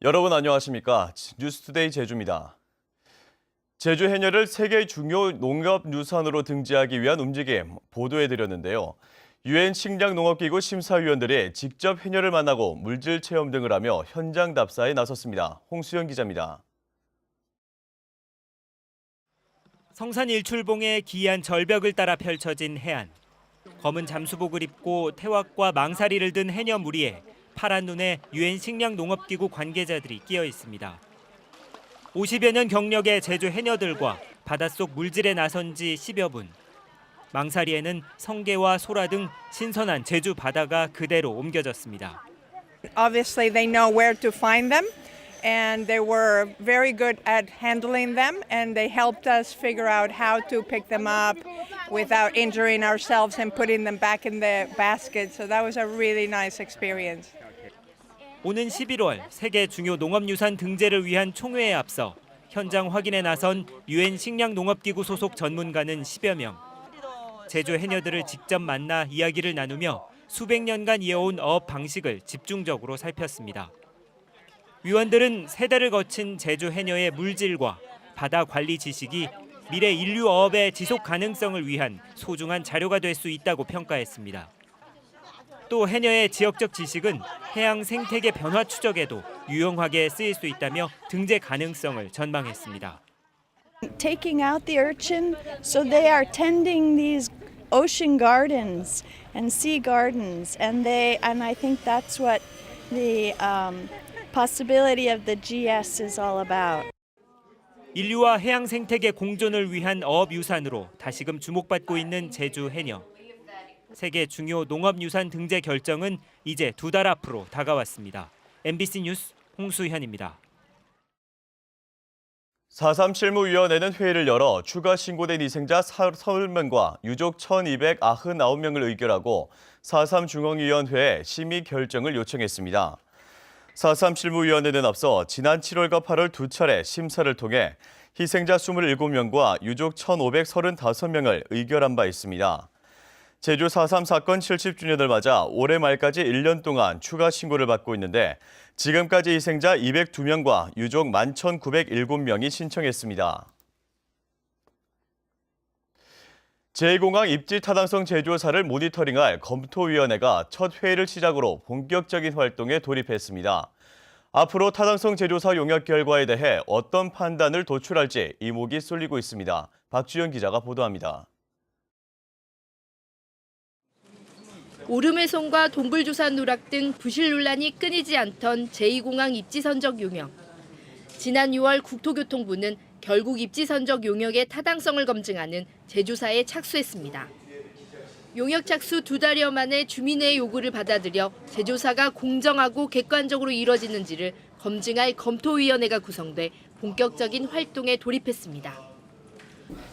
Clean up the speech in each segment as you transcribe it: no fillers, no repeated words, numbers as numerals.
여러분 안녕하십니까? 뉴스투데이 제주입니다. 제주 해녀를 세계 중요 농업유산으로 등재하기 위한 움직임 보도해드렸는데요. 유엔 식량농업기구 심사위원들이 직접 해녀를 만나고 물질 체험 등을 하며 현장 답사에 나섰습니다. 홍수연 기자입니다. 성산 일출봉의 기이한 절벽을 따라 펼쳐진 해안. 검은 잠수복을 입고 태왁과 망사리를 든 해녀 무리에 파란 눈에 유엔 식량농업기구 관계자들이 끼어 있습니다. 50여 년 경력의 제주 해녀들과 바닷속 물질에 나선 지 10여 분. 망사리에는 성게와 소라 등 신선한 제주 바다가 그대로 옮겨졌습니다. Obviously, they know where to find them, and they were very good at handling them, and they helped us figure out how to pick them up without injuring ourselves and putting them back in the basket. So that was a really nice experience. 오는 11월 세계 중요 농업유산 등재를 위한 총회에 앞서 현장 확인에 나선 유엔 식량농업기구 소속 전문가는 10여 명. 제주 해녀들을 직접 만나 이야기를 나누며 수백 년간 이어온 어업 방식을 집중적으로 살폈습니다. 위원들은 세대를 거친 제주 해녀의 물질과 바다 관리 지식이 미래 인류 어업의 지속 가능성을 위한 소중한 자료가 될 수 있다고 평가했습니다. 또 해녀의 지역적 지식은 해양 생태계 변화 추적에도 유용하게 쓰일 수 있다며 등재 가능성을 전망했습니다. Taking out the urchin, so they are tending these ocean gardens and sea gardens, and I think that's what the possibility of the GS is all about. 인류와 해양 생태계 공존을 위한 어업 유산으로 다시금 주목받고 있는 제주 해녀. 세계 중요 농업유산 등재 결정은 이제 2달 앞으로 다가왔습니다. MBC 뉴스 홍수현입니다. 4.3 실무위원회는 회의를 열어 추가 신고된 희생자 30명과 유족 1,299명을 의결하고 4.3 중앙위원회에 심의 결정을 요청했습니다. 4.3 실무위원회는 앞서 지난 7월과 8월 두 차례 심사를 통해 희생자 27명과 유족 1,535명을 의결한 바 있습니다. 제주 4.3 사건 70주년을 맞아 올해 말까지 1년 동안 추가 신고를 받고 있는데 지금까지 희생자 202명과 유족 11,907명이 신청했습니다. 제2공항 입지 타당성 재조사를 모니터링할 검토위원회가 첫 회의를 시작으로 본격적인 활동에 돌입했습니다. 앞으로 타당성 재조사 용역 결과에 대해 어떤 판단을 도출할지 이목이 쏠리고 있습니다. 박주연 기자가 보도합니다. 오름해송과 동굴조산 누락 등 부실 논란이 끊이지 않던 제2공항 입지 선적 용역. 지난 6월 국토교통부는 결국 입지 선적 용역의 타당성을 검증하는 재조사에 착수했습니다. 용역 착수 2달여 만에 주민의 요구를 받아들여 재조사가 공정하고 객관적으로 이뤄지는지를 검증할 검토위원회가 구성돼 본격적인 활동에 돌입했습니다.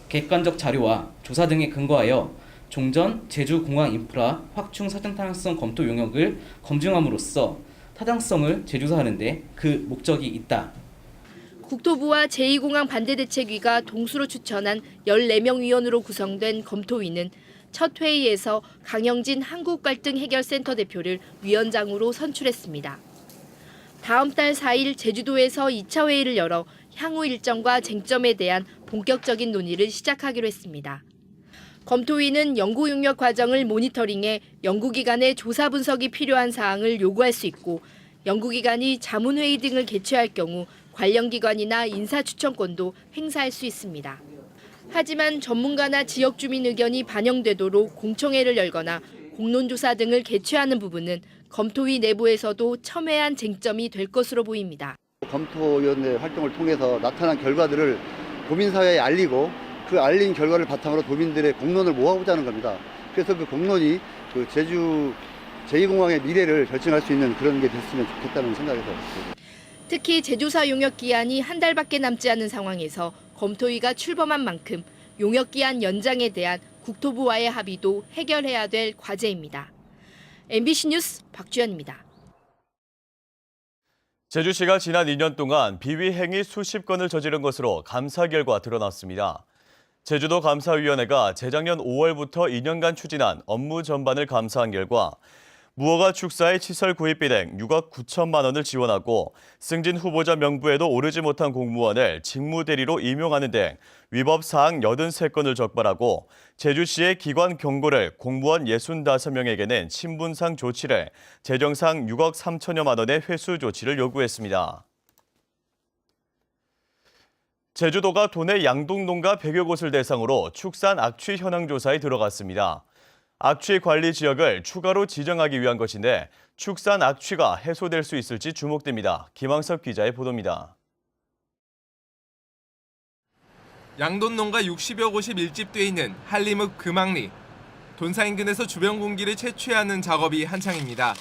객관적 자료와 조사 등에 근거하여 종전 제주공항 인프라 확충 사전 타당성 검토 용역을 검증함으로써 타당성을 재조사하는 데 그 목적이 있다. 국토부와 제2공항 반대대책위가 동수로 추천한 14명 위원으로 구성된 검토위는 첫 회의에서 강영진 한국갈등해결센터 대표를 위원장으로 선출했습니다. 다음 달 4일 제주도에서 2차 회의를 열어 향후 일정과 쟁점에 대한 본격적인 논의를 시작하기로 했습니다. 검토위는 연구 용역 과정을 모니터링해 연구기관의 조사 분석이 필요한 사항을 요구할 수 있고 연구기관이 자문회의 등을 개최할 경우 관련 기관이나 인사추천권도 행사할 수 있습니다. 하지만 전문가나 지역 주민 의견이 반영되도록 공청회를 열거나 공론조사 등을 개최하는 부분은 검토위 내부에서도 첨예한 쟁점이 될 것으로 보입니다. 검토위원회 활동을 통해서 나타난 결과들을 도민사회에 알리고 그 알린 결과를 바탕으로 도민들의 공론을 모아보자는 겁니다. 그래서 그 공론이 그 제주 제2공항의 미래를 결정할 수 있는 그런 게 됐으면 좋겠다는 생각에서. 특히 재조사 용역 기한이 한 달밖에 남지 않은 상황에서 검토위가 출범한 만큼 용역 기한 연장에 대한 국토부와의 합의도 해결해야 될 과제입니다. MBC 뉴스 박주연입니다. 제주시가 지난 2년 동안 비위 행위 수십 건을 저지른 것으로 감사 결과 드러났습니다. 제주도 감사위원회가 재작년 5월부터 2년간 추진한 업무 전반을 감사한 결과 무허가 축사의 시설 구입비 등 6억 9천만 원을 지원하고 승진 후보자 명부에도 오르지 못한 공무원을 직무대리로 임용하는 등 위법 사항 83건을 적발하고 제주시의 기관 경고를 공무원 65명에게는 신분상 조치를, 재정상 6억 3천여만 원의 회수 조치를 요구했습니다. 제주도가 도내 양동농가 100여 곳을 대상으로 축산 악취 현황 조사에 들어갔습니다. 악취 관리 지역을 추가로 지정하기 위한 것인데 축산 악취가 해소될 수 있을지 주목됩니다. 김항섭 기자의 보도입니다. 양돈 농가 60여 곳이 밀집돼 있는 한림읍 금악리. 돈사 인근에서 주변 공기를 채취하는 작업이 한창입니다.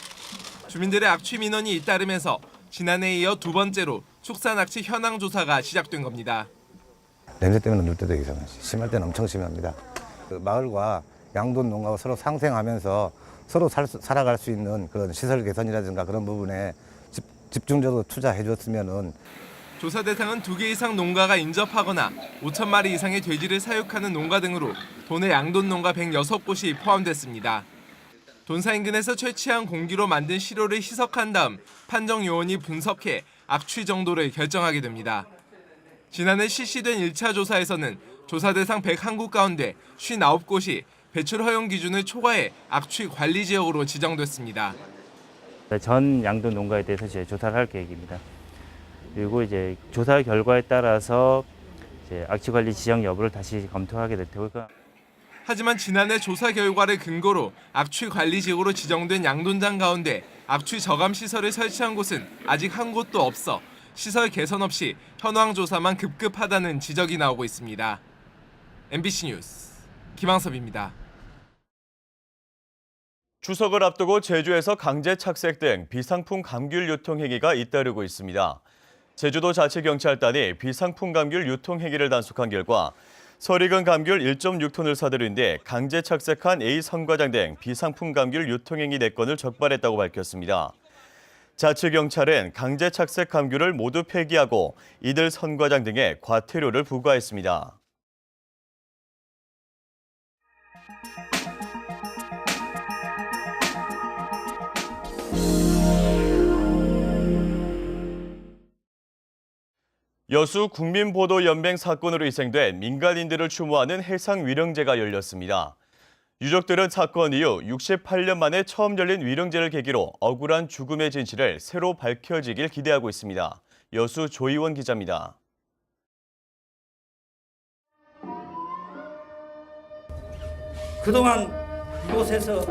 주민들의 악취 민원이 잇따르면서 지난해에 이어 두 번째로 축산 악취 현황 조사가 시작된 겁니다. 냄새 때문에 누울 때도 이상해요. 심할 때는 엄청 심합니다. 그 마을과 양돈 농가가 서로 상생하면서 서로 살아갈 수 있는 그런 시설 개선이라든가 그런 부분에 집중적으로 투자해 줬으면은. 조사 대상은 2개 이상 농가가 인접하거나 5,000마리 이상의 돼지를 사육하는 농가 등으로 도내 양돈 농가 106곳이 포함됐습니다. 돈사 인근에서 채취한 공기로 만든 시료를 희석한 다음 판정 요원이 분석해 악취 정도를 결정하게 됩니다. 지난해 실시된 1차 조사에서는 조사 대상 101곳 가운데 59곳이 배출 허용 기준을 초과해 악취 관리 지역으로 지정됐습니다. 전 양돈 농가에 대해서 이제 조사를 할 계획입니다. 그리고 이제 조사 결과에 따라서 이제 악취 관리 지정 여부를 다시 검토하게 될 테고요. 하지만 지난해 조사 결과를 근거로 악취 관리 지역으로 지정된 양돈장 가운데 악취 저감 시설을 설치한 곳은 아직 한 곳도 없어 시설 개선 없이 현황 조사만 급급하다는 지적이 나오고 있습니다. MBC 뉴스 김항섭입니다. 추석을 앞두고 제주에서 강제 착색 등 비상품 감귤 유통 행위가 잇따르고 있습니다. 제주도 자치경찰단이 비상품 감귤 유통 행위를 단속한 결과 설익은 감귤 1.6톤을 사들인 뒤 강제 착색한 A 선과장 등 비상품 감귤 유통 행위 4건을 적발했다고 밝혔습니다. 자치경찰은 강제 착색 감귤을 모두 폐기하고 이들 선과장 등에 과태료를 부과했습니다. 여수 국민보도연맹 사건으로 희생된 민간인들을 추모하는 해상위령제가 열렸습니다. 유족들은 사건 이후 68년 만에 처음 열린 위령제를 계기로 억울한 죽음의 진실을 새로 밝혀지길 기대하고 있습니다. 여수 조희원 기자입니다. 그동안 이곳에서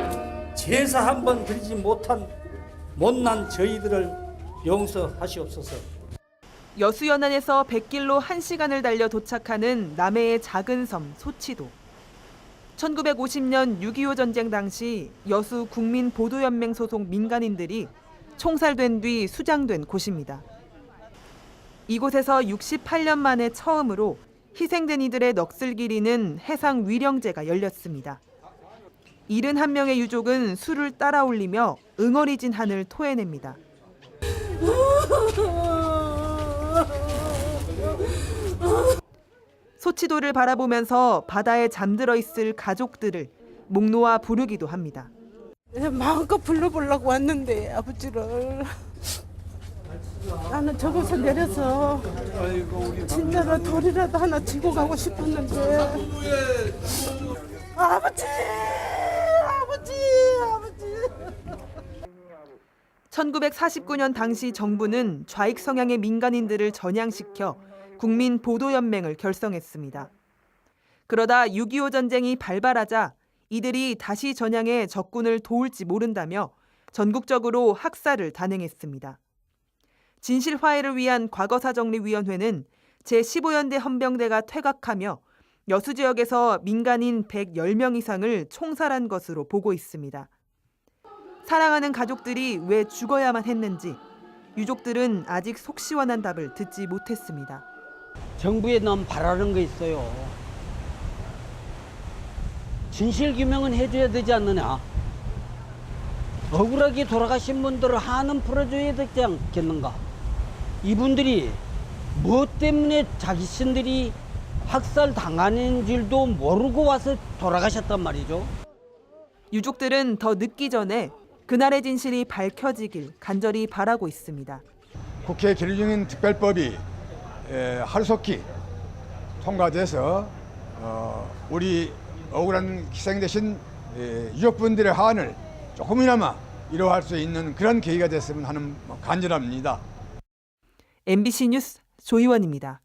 제사 한 번 드리지 못한 못난 저희들을 용서하시옵소서. 여수연안에서 100길로 1시간을 달려 도착하는 남해의 작은 섬 소치도. 1950년 6.25 전쟁 당시 여수 국민보도연맹 소속 민간인들이 총살된 뒤 수장된 곳입니다. 이곳에서 68년 만에 처음으로 희생된 이들의 넋을 기리는 해상위령제가 열렸습니다. 71명의 유족은 술을 따라 올리며 응어리진 한을 토해냅니다. 소치도를 바라보면서 바다에 잠들어 있을 가족들을 목 놓아 부르기도 합니다. 마음껏 불러보려고 왔는데 아버지를 나는 저곳에 내려서 진짜로 돌이라도 하나 쥐고 가고 싶었는데 아버지 1949년 당시 정부는 좌익 성향의 민간인들을 전향시켜 국민보도연맹을 결성했습니다. 그러다 6.25 전쟁이 발발하자 이들이 다시 전향해 적군을 도울지 모른다며 전국적으로 학살을 단행했습니다. 진실화해를 위한 과거사정리위원회는 제15연대 헌병대가 퇴각하며 여수 지역에서 민간인 110명 이상을 총살한 것으로 보고 있습니다. 사랑하는 가족들이 왜 죽어야만 했는지 유족들은 아직 속 시원한 답을 듣지 못했습니다. 정부에 너무 바라는 거 있어요. 진실 규명은 해줘야 되지 않느냐. 억울하게 돌아가신 분들을 한은 풀어줘야 되지 않겠는가. 이분들이 무엇 때문에 자신들이 학살 당하는 줄도 모르고 와서 돌아가셨단 말이죠. 유족들은 더 늦기 전에 그날의 진실이 밝혀지길 간절히 바라고 있습니다. 국회 계류 중인 특별법이 하루속히 통과돼서 우리 억울한 희생되신 유족분들의 한을 조금이나마 이뤄할 수 있는 그런 계기가 됐으면 하는 간절합니다. MBC 뉴스 조희원입니다.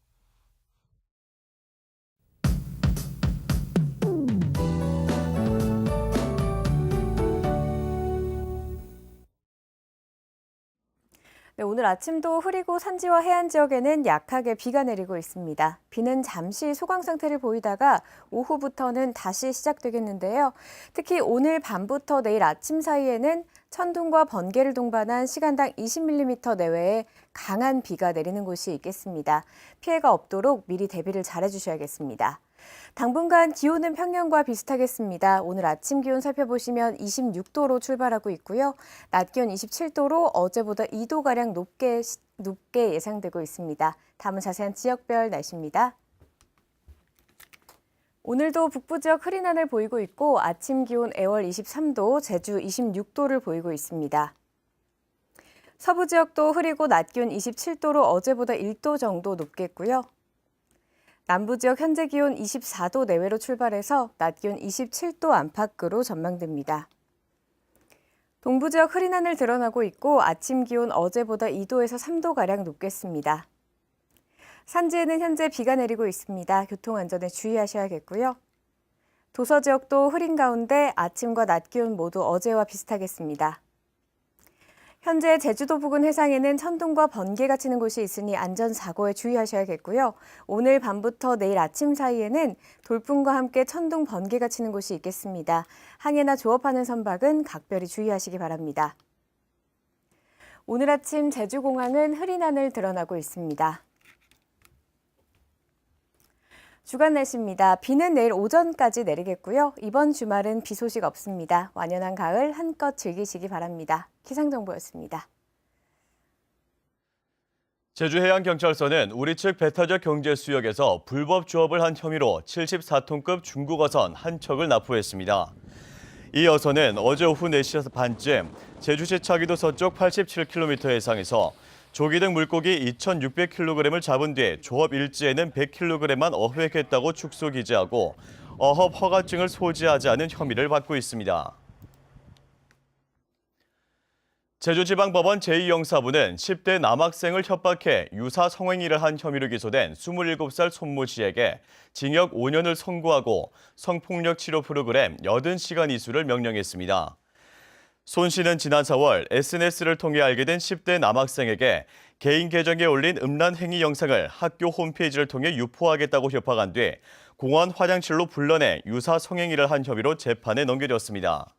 네, 오늘 아침도 흐리고 산지와 해안 지역에는 약하게 비가 내리고 있습니다. 비는 잠시 소강 상태를 보이다가 오후부터는 다시 시작되겠는데요. 특히 오늘 밤부터 내일 아침 사이에는 천둥과 번개를 동반한 시간당 20mm 내외의 강한 비가 내리는 곳이 있겠습니다. 피해가 없도록 미리 대비를 잘해 주셔야겠습니다. 당분간 기온은 평년과 비슷하겠습니다. 오늘 아침 기온 살펴보시면 26도로 출발하고 있고요. 낮 기온 27도로 어제보다 2도가량 높게 예상되고 있습니다. 다음은 자세한 지역별 날씨입니다. 오늘도 북부 지역 흐린 하늘 보이고 있고 아침 기온 애월 23도, 제주 26도를 보이고 있습니다. 서부 지역도 흐리고 낮 기온 27도로 어제보다 1도 정도 높겠고요. 남부 지역 현재 기온 24도 내외로 출발해서 낮 기온 27도 안팎으로 전망됩니다. 동부 지역 흐린 하늘 드러나고 있고 아침 기온 어제보다 2도에서 3도가량 높겠습니다. 산지에는 현재 비가 내리고 있습니다. 교통 안전에 주의하셔야겠고요. 도서 지역도 흐린 가운데 아침과 낮 기온 모두 어제와 비슷하겠습니다. 현재 제주도 부근 해상에는 천둥과 번개가 치는 곳이 있으니 안전사고에 주의하셔야겠고요. 오늘 밤부터 내일 아침 사이에는 돌풍과 함께 천둥, 번개가 치는 곳이 있겠습니다. 항해나 조업하는 선박은 각별히 주의하시기 바랍니다. 오늘 아침 제주공항은 흐린 하늘 드러나고 있습니다. 주간 날씨입니다. 비는 내일 오전까지 내리겠고요. 이번 주말은 비 소식 없습니다. 완연한 가을 한껏 즐기시기 바랍니다. 기상정보였습니다. 제주해양경찰서는 우리 측 배타적 경제수역에서 불법 조업을 한 혐의로 74톤급 중국 어선 한 척을 납포했습니다. 이 어선은 어제 오후 4시 반쯤 제주시 차기도 서쪽 87km 해상에서 조기 등 물고기 2,600kg을 잡은 뒤 조업 일지에는 100kg만 어획했다고 축소 기재하고 어업 허가증을 소지하지 않은 혐의를 받고 있습니다. 제주지방법원 제2형사부는 10대 남학생을 협박해 유사 성행위를 한 혐의로 기소된 27살 손모 씨에게 징역 5년을 선고하고 성폭력 치료 프로그램 80시간 이수를 명령했습니다. 손 씨는 지난 4월 SNS를 통해 알게 된 10대 남학생에게 개인 계정에 올린 음란 행위 영상을 학교 홈페이지를 통해 유포하겠다고 협박한 뒤 공원 화장실로 불러내 유사 성행위를 한 혐의로 재판에 넘겨졌습니다.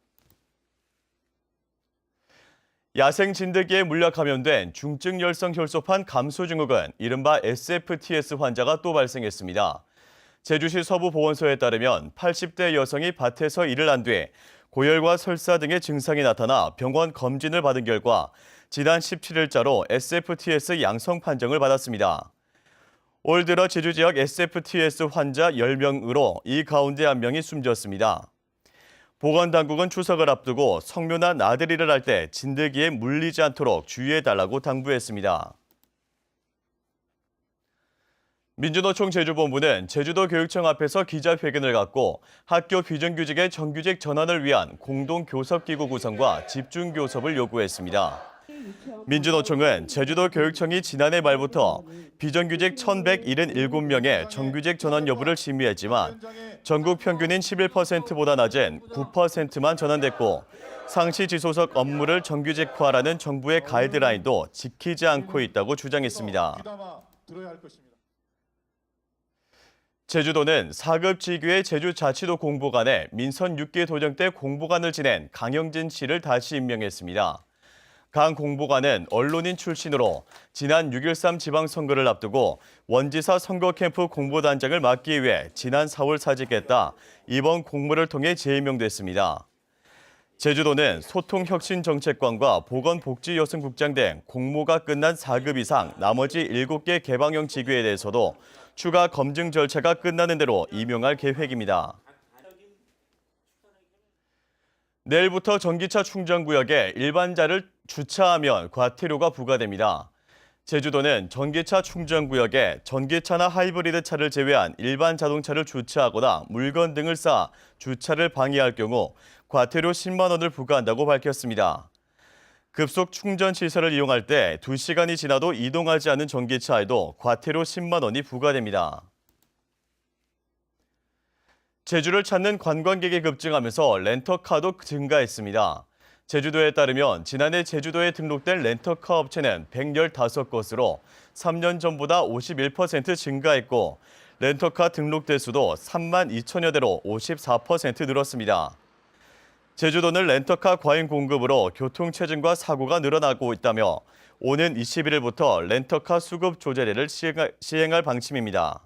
야생 진드기에 물려 감염된 중증 열성 혈소판 감소 증후군, 이른바 SFTS 환자가 또 발생했습니다. 제주시 서부보건소에 따르면 80대 여성이 밭에서 일을 한 뒤 고열과 설사 등의 증상이 나타나 병원 검진을 받은 결과 지난 17일자로 SFTS 양성 판정을 받았습니다. 올 들어 제주 지역 SFTS 환자 10명으로 이 가운데 1명이 숨졌습니다. 보건당국은 추석을 앞두고 성묘나 나들이를 할 때 진드기에 물리지 않도록 주의해달라고 당부했습니다. 민주노총 제주본부는 제주도 교육청 앞에서 기자회견을 갖고 학교 비정규직의 정규직 전환을 위한 공동교섭기구 구성과 집중교섭을 요구했습니다. 민주노총은 제주도 교육청이 지난해 말부터 비정규직 1,177명의 정규직 전환 여부를 심의했지만 전국 평균인 11%보다 낮은 9%만 전환됐고 상시 지소속 업무를 정규직화라는 정부의 가이드라인도 지키지 않고 있다고 주장했습니다. 제주도는 4급 지규의 제주자치도 공보관에 민선 6기 도정 때 공보관을 지낸 강영진 씨를 다시 임명했습니다. 강 공보관은 언론인 출신으로 지난 6.13 지방선거를 앞두고 원지사 선거 캠프 공보단장을 맡기 위해 지난 4월 사직했다 이번 공모를 통해 재임명됐습니다. 제주도는 소통혁신정책관과 보건복지여성국장 등 공모가 끝난 4급 이상 나머지 7개 개방형 직위에 대해서도 추가 검증 절차가 끝나는 대로 임용할 계획입니다. 내일부터 전기차 충전구역에 일반차를 주차하면 과태료가 부과됩니다. 제주도는 전기차 충전구역에 전기차나 하이브리드 차를 제외한 일반 자동차를 주차하거나 물건 등을 쌓아 주차를 방해할 경우 과태료 10만 원을 부과한다고 밝혔습니다. 급속 충전 시설을 이용할 때 2시간이 지나도 이동하지 않은 전기차에도 과태료 10만 원이 부과됩니다. 제주를 찾는 관광객이 급증하면서 렌터카도 증가했습니다. 제주도에 따르면 지난해 제주도에 등록된 렌터카 업체는 115곳으로 3년 전보다 51% 증가했고 렌터카 등록 대수도 3만 2천여 대로 54% 늘었습니다. 제주도는 렌터카 과잉 공급으로 교통 체증과 사고가 늘어나고 있다며 오는 21일부터 렌터카 수급 조제례를 시행할 방침입니다.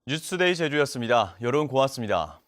뉴스데이 제주였습니다. 여러분 고맙습니다.